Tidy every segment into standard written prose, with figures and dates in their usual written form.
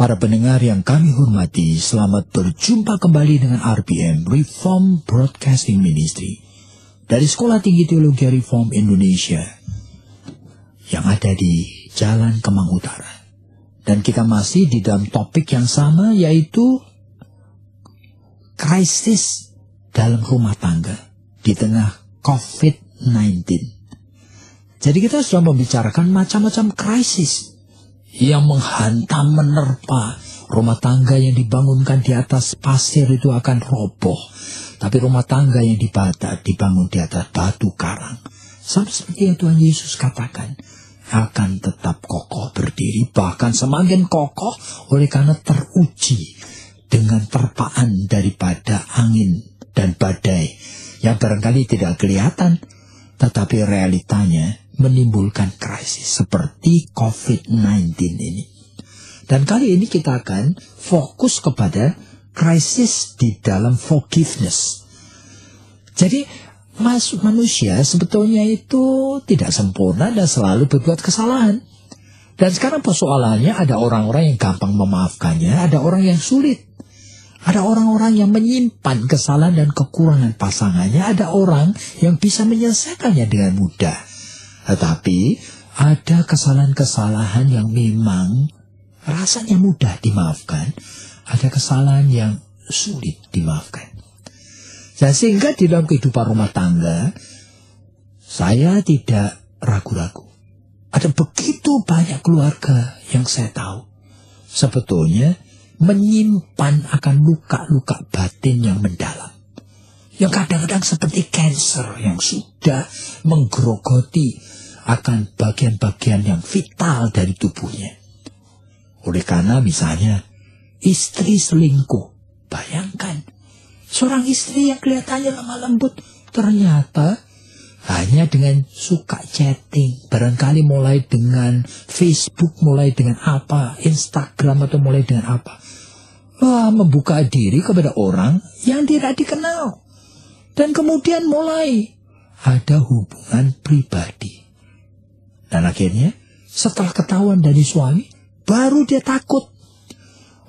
Para pendengar yang kami hormati, selamat berjumpa kembali dengan RPM, Reform Broadcasting Ministry, dari Sekolah Tinggi Teologi Reform Indonesia, yang ada di Jalan Kemang Utara. Dan kita masih di dalam topik yang sama, yaitu krisis dalam rumah tangga di tengah COVID-19. Jadi kita sudah membicarakan macam-macam krisis yang menghantam, menerpa. Rumah tangga yang dibangunkan di atas pasir itu akan roboh, tapi rumah tangga yang dibangun di atas batu karang, sama seperti yang Tuhan Yesus katakan, akan tetap kokoh berdiri, bahkan semakin kokoh oleh karena teruji dengan terpaan daripada angin dan badai yang barangkali tidak kelihatan, tetapi realitanya menimbulkan krisis seperti COVID-19 ini. Dan kali ini kita akan fokus kepada krisis di dalam forgiveness. Jadi manusia sebetulnya itu tidak sempurna dan selalu berbuat kesalahan. Dan sekarang persoalannya, ada orang-orang yang gampang memaafkannya, ada orang yang sulit. Ada orang-orang yang menyimpan kesalahan dan kekurangan pasangannya, ada orang yang bisa menyelesaikannya dengan mudah. Tetapi ada kesalahan-kesalahan yang memang rasanya mudah dimaafkan, ada kesalahan yang sulit dimaafkan. Dan sehingga di dalam kehidupan rumah tangga, saya tidak ragu-ragu. Ada begitu banyak keluarga yang saya tahu sebetulnya menyimpan akan luka-luka batin yang mendalam, yang kadang-kadang seperti kanker yang sudah menggerogoti akan bagian-bagian yang vital dari tubuhnya. Oleh karena misalnya istri selingkuh, bayangkan seorang istri yang kelihatannya lemah lembut, ternyata hanya dengan suka chatting, barangkali mulai dengan Facebook, mulai dengan apa, Instagram, atau mulai dengan apa, membuka diri kepada orang yang tidak dikenal. Dan kemudian mulai ada hubungan pribadi. Dan akhirnya setelah ketahuan dari suami, baru dia takut.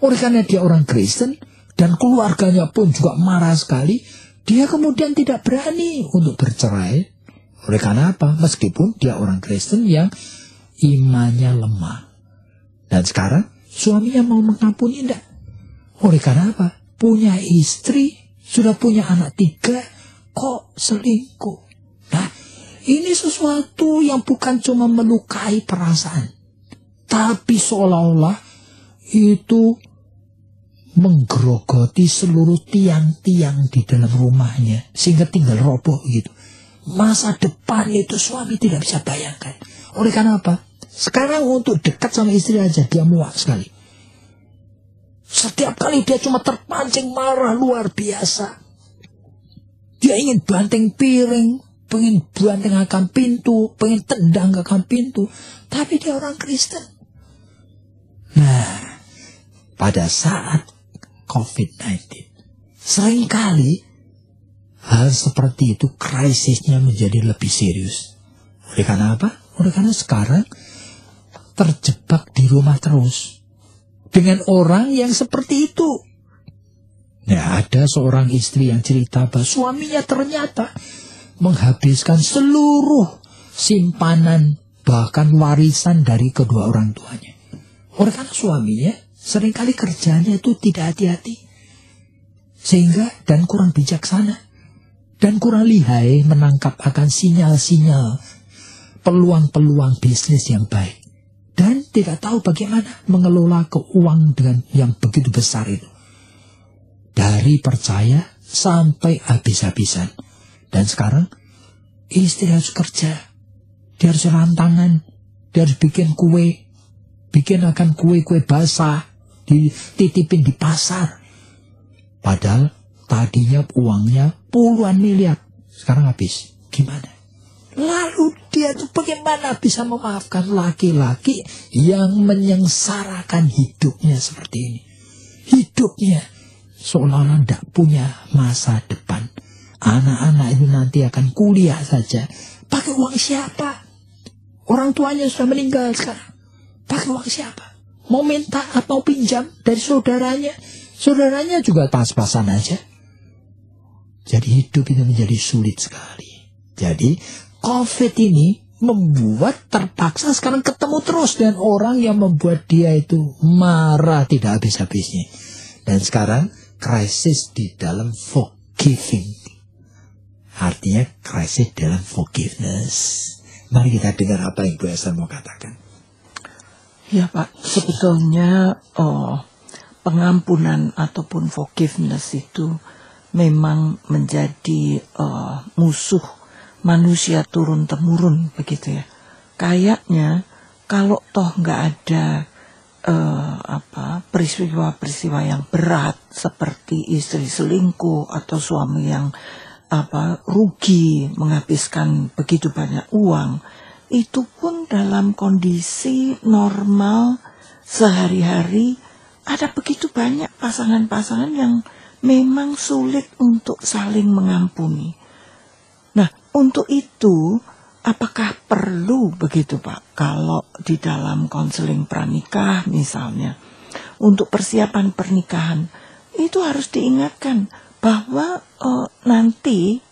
Oleh karena dia orang Kristen dan keluarganya pun juga marah sekali, dia kemudian tidak berani untuk bercerai. Oleh karena apa? Meskipun dia orang Kristen yang imannya lemah. Dan sekarang suaminya mau mengampuni, enggak. Oleh karena apa? Punya istri, sudah punya anak 3, kok selingkuh. Nah, ini sesuatu yang bukan cuma melukai perasaan, tapi seolah-olah itu menggerogoti seluruh tiang-tiang di dalam rumahnya, sehingga tinggal roboh gitu. Masa depan itu suami tidak bisa bayangkan. Oleh karena apa? Sekarang untuk dekat sama istri aja dia muak sekali. Setiap kali dia cuma terpancing marah luar biasa. Dia ingin banting piring, pengen banting akan pintu, pengen tendang akan pintu. Tapi dia orang Kristen. Nah, pada saat COVID-19, seringkali hal seperti itu krisisnya menjadi lebih serius. Oleh karena apa? Oleh karena sekarang terjebak di rumah terus dengan orang yang seperti itu. Nah, ada seorang istri yang cerita bahwa suaminya ternyata menghabiskan seluruh simpanan, bahkan warisan dari kedua orang tuanya. Oleh karena suaminya seringkali kerjanya itu tidak hati-hati, sehingga dan kurang bijaksana dan kurang lihai menangkap akan sinyal-sinyal peluang-peluang bisnis yang baik, dan tidak tahu bagaimana mengelola keuangan dengan yang begitu besar itu. Dari percaya sampai habis-habisan. Dan sekarang istri harus kerja, dia harus rantangan, dia harus bikin kue, bikin akan kue-kue basah, dititipin di pasar. Padahal tadinya uangnya puluhan miliar, sekarang habis. Gimana? Lalu dia tuh bagaimana bisa memaafkan laki-laki yang menyengsarakan hidupnya seperti ini? Hidupnya seolah-olah tidak punya masa depan. Anak-anak itu nanti akan kuliah saja. Pakai uang siapa? Orang tuanya sudah meninggal sekarang. Pakai uang siapa? Mau minta atau pinjam dari saudaranya? Saudaranya juga pas-pasan aja. Jadi hidup itu menjadi sulit sekali. Jadi COVID ini membuat terpaksa sekarang ketemu terus dengan orang yang membuat dia itu marah tidak habis-habisnya. Dan sekarang krisis di dalam forgiving. Artinya krisis dalam forgiveness. Mari kita dengar apa yang Bu Esther mau katakan. Ya Pak, sebetulnya pengampunan ataupun forgiveness itu memang menjadi musuh manusia turun-temurun begitu ya. Kayaknya kalau toh nggak ada peristiwa-peristiwa yang berat seperti istri selingkuh atau suami yang rugi menghabiskan begitu banyak uang, itu pun dalam kondisi normal sehari-hari ada begitu banyak pasangan-pasangan yang memang sulit untuk saling mengampuni. Nah, untuk itu apakah perlu begitu Pak, kalau di dalam konseling pranikah misalnya, untuk persiapan pernikahan, itu harus diingatkan bahwa nanti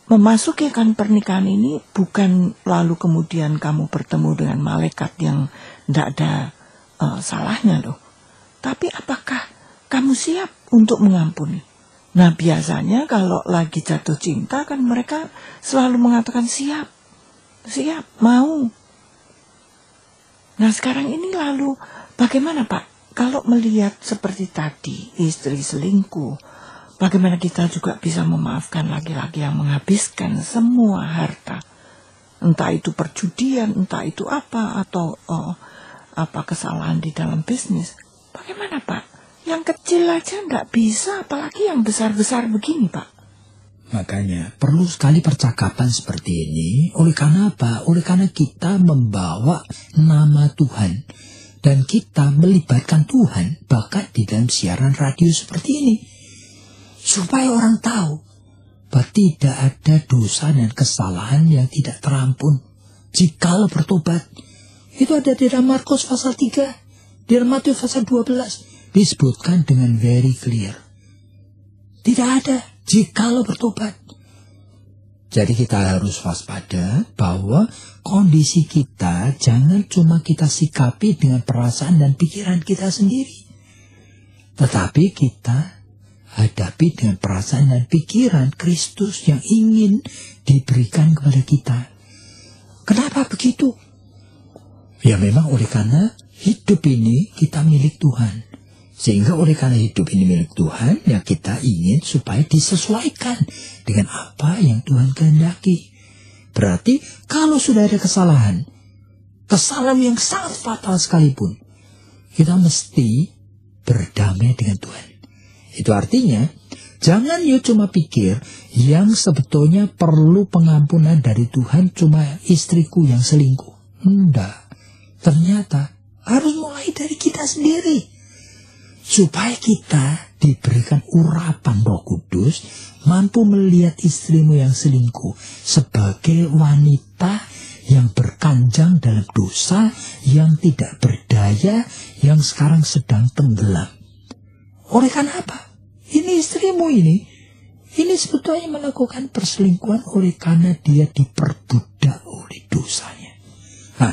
memasukikan pernikahan ini bukan lalu kemudian kamu bertemu dengan malaikat yang tidak ada salahnya loh. Tapi apakah kamu siap untuk mengampuni? Nah biasanya kalau lagi jatuh cinta kan mereka selalu mengatakan siap, mau. Nah sekarang ini lalu bagaimana Pak? Kalau melihat seperti tadi istri selingkuh, bagaimana kita juga bisa memaafkan laki-laki yang menghabiskan semua harta? Entah itu perjudian, entah itu apa, atau kesalahan di dalam bisnis. Bagaimana Pak? Yang kecil aja nggak bisa, apalagi yang besar-besar begini Pak. Makanya perlu sekali percakapan seperti ini. Oleh karena apa? Oleh karena kita membawa nama Tuhan. Dan kita melibatkan Tuhan bahkan di dalam siaran radio seperti ini. Supaya orang tahu bahwa tidak ada dosa dan kesalahan yang tidak terampun jikalau bertobat. Itu ada di dalam Markus pasal 3, di dalam Matius pasal 12 disebutkan dengan very clear. Tidak ada jikalau bertobat. Jadi kita harus waspada bahwa kondisi kita jangan cuma kita sikapi dengan perasaan dan pikiran kita sendiri. Tetapi kita hadapi dengan perasaan dan pikiran Kristus yang ingin diberikan kepada kita. Kenapa begitu? Ya memang oleh karena hidup ini kita milik Tuhan. Sehingga oleh karena hidup ini milik Tuhan, ya kita ingin supaya disesuaikan dengan apa yang Tuhan kehendaki. Berarti kalau sudah ada kesalahan yang sangat fatal sekalipun, kita mesti berdamai dengan Tuhan. Itu artinya, jangan ya cuma pikir yang sebetulnya perlu pengampunan dari Tuhan cuma istriku yang selingkuh. Enggak. Ternyata harus mulai dari kita sendiri. Supaya kita diberikan urapan Roh Kudus, mampu melihat istrimu yang selingkuh sebagai wanita yang berkanjang dalam dosa, yang tidak berdaya, yang sekarang sedang tenggelam. Oleh karena apa? Ini istrimu ini sebetulnya melakukan perselingkuhan oleh karena dia diperbudak oleh dosanya. Nah,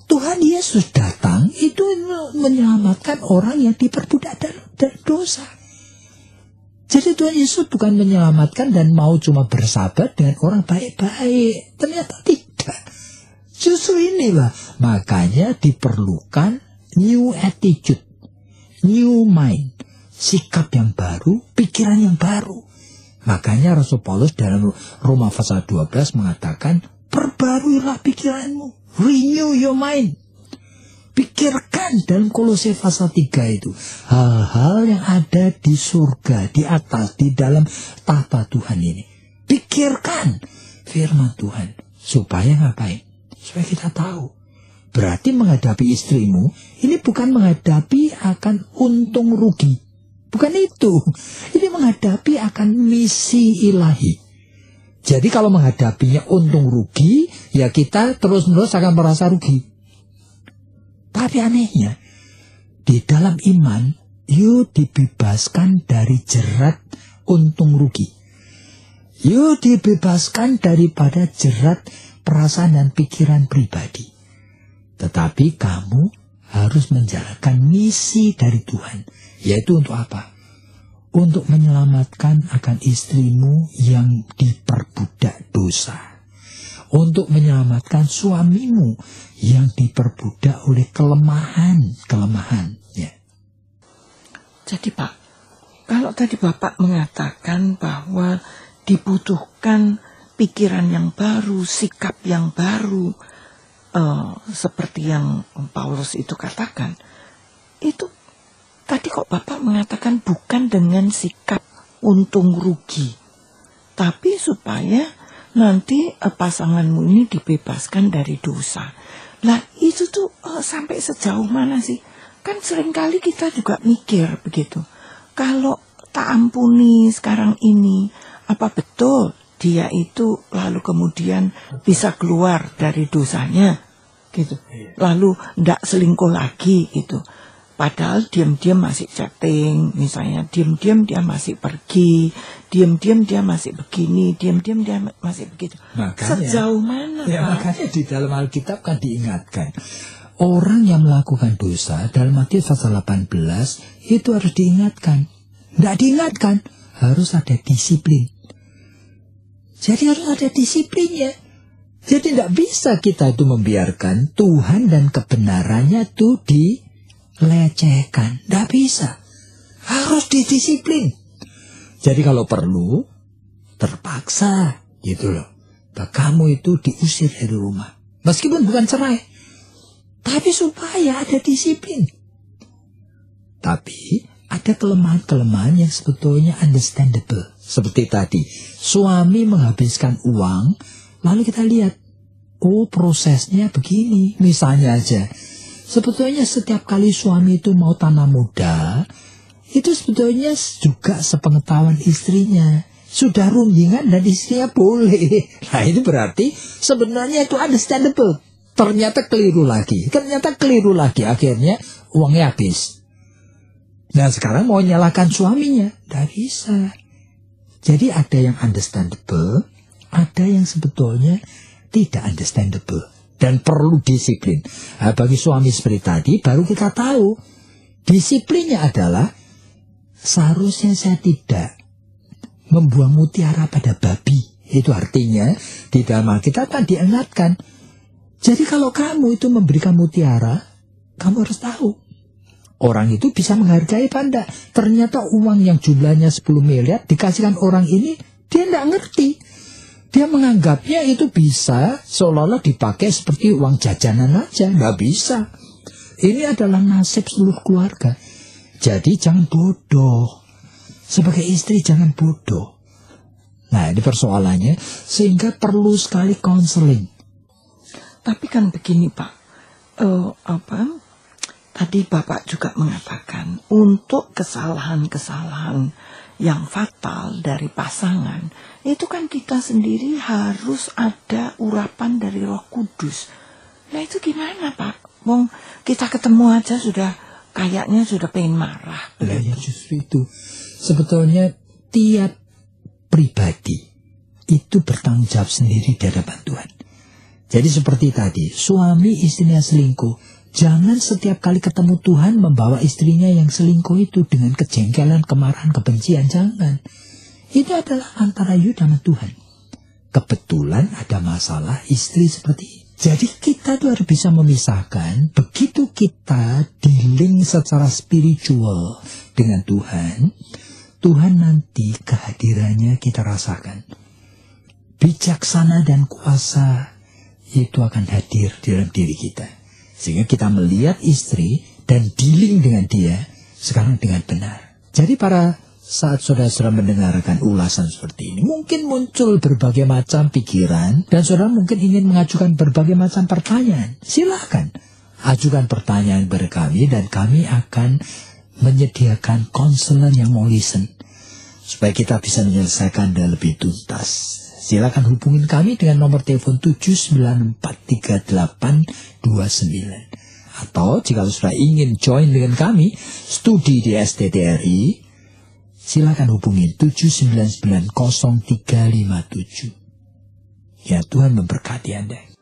Tuhan Yesus datang itu menyelamatkan orang yang diperbudak dari dosa. Jadi Tuhan Yesus bukan menyelamatkan dan mau cuma bersahabat dengan orang baik-baik. Ternyata tidak. Justru inilah makanya diperlukan new attitude, new mind, sikap yang baru, pikiran yang baru. Makanya Rasul Paulus dalam Roma pasal 12 mengatakan, perbaruilah pikiranmu. Renew your mind. Pikirkan dalam Kolose pasal 3 itu. Hal-hal yang ada di surga, di atas, di dalam tahta Tuhan ini. Pikirkan firman Tuhan. Supaya ngapain? Supaya kita tahu. Berarti menghadapi istrimu, ini bukan menghadapi akan untung rugi. Bukan itu. Ini menghadapi akan misi ilahi. Jadi kalau menghadapinya untung rugi, ya kita terus-menerus akan merasa rugi. Tapi anehnya, di dalam iman, yuk dibebaskan dari jerat untung rugi. Yuk dibebaskan daripada jerat perasaan dan pikiran pribadi. Tetapi kamu harus menjalankan misi dari Tuhan. Yaitu untuk apa? Untuk menyelamatkan akan istrimu yang diperbudak dosa. Untuk menyelamatkan suamimu yang diperbudak oleh kelemahan. Ya. Jadi Pak, kalau tadi Bapak mengatakan bahwa dibutuhkan pikiran yang baru, sikap yang baru, seperti yang Paulus itu katakan, itu tadi kok Bapak mengatakan bukan dengan sikap untung rugi, tapi supaya nanti pasanganmu ini dibebaskan dari dosa. Lah itu tuh sampai sejauh mana sih? Kan seringkali kita juga mikir begitu. Kalau tak ampuni sekarang ini, apa betul dia itu lalu kemudian bisa keluar dari dosanya gitu, lalu ndak selingkuh lagi gitu, padahal diam-diam masih chatting misalnya, diam-diam dia masih pergi, diam-diam dia masih begini, diam-diam dia masih begitu. Makanya, sejauh mana ya, Pak? Makanya di dalam Alkitab kan diingatkan orang yang melakukan dosa dalam Matius pasal 18 itu harus diingatkan. Ndak diingatkan, harus ada disiplin. Jadi harus ada disiplinnya. Jadi tidak bisa kita itu membiarkan Tuhan dan kebenarannya itu dilecehkan. Tidak bisa. Harus didisiplin. Jadi kalau perlu, terpaksa gitu loh. Kamu itu diusir dari rumah. Meskipun bukan cerai. Tapi supaya ada disiplin. Tapi ada kelemahan-kelemahan yang sebetulnya understandable. Seperti tadi, suami menghabiskan uang, lalu kita lihat, oh prosesnya begini. Misalnya aja, sebetulnya setiap kali suami itu mau tanam modal, itu sebetulnya juga sepengetahuan istrinya. Sudah rundingan dan istrinya boleh. Nah itu berarti sebenarnya itu understandable. Ternyata keliru lagi. Akhirnya uangnya habis. Nah sekarang mau nyalakan suaminya, tidak bisa. Jadi ada yang understandable, ada yang sebetulnya tidak understandable. Dan perlu disiplin. Nah, bagi suami seperti tadi, baru kita tahu. Disiplinnya adalah, seharusnya saya tidak membuang mutiara pada babi. Itu artinya, di dalam Alkitab kan diingatkan. Jadi kalau kamu itu memberikan mutiara, kamu harus tahu. Orang itu bisa menghargai apa enggak. Ternyata uang yang jumlahnya 10 miliar dikasihkan orang ini, dia enggak ngerti. Dia menganggapnya itu bisa seolah-olah dipakai seperti uang jajanan aja. Enggak bisa. Ini adalah nasib seluruh keluarga. Jadi jangan bodoh. Sebagai istri jangan bodoh. Nah ini persoalannya. Sehingga perlu sekali konseling. Tapi kan begini Pak. Tadi Bapak juga mengatakan untuk kesalahan-kesalahan yang fatal dari pasangan, itu kan kita sendiri harus ada urapan dari Roh Kudus. Nah itu gimana Pak? Wong kita ketemu aja kayaknya sudah pengen marah. Nah, ya justru itu. Sebetulnya tiap pribadi itu bertanggung jawab sendiri di hadapan Tuhan. Jadi seperti tadi, suami istrinya selingkuh. Jangan setiap kali ketemu Tuhan membawa istrinya yang selingkuh itu dengan kejengkelan, kemarahan, kebencian. Jangan. Itu adalah antara you dan Tuhan. Kebetulan ada masalah istri seperti ini. Jadi kita tuh harus bisa memisahkan. Begitu kita di-link secara spiritual dengan Tuhan, Tuhan nanti kehadirannya kita rasakan. Bijaksana dan kuasa itu akan hadir dalam diri kita. Sehingga kita melihat istri dan dealing dengan dia sekarang dengan benar. Jadi saat saudara-saudara mendengarkan ulasan seperti ini, mungkin muncul berbagai macam pikiran dan saudara mungkin ingin mengajukan berbagai macam pertanyaan. Silakan ajukan pertanyaan kepada kami dan kami akan menyediakan konselor yang mau listen supaya kita bisa menyelesaikan dengan lebih tuntas. Silakan hubungin kami dengan nomor telepon 7943829. Atau jika saudara ingin join dengan kami studi di STTRI, silakan hubungi 7990357. Ya, Tuhan memberkati Anda.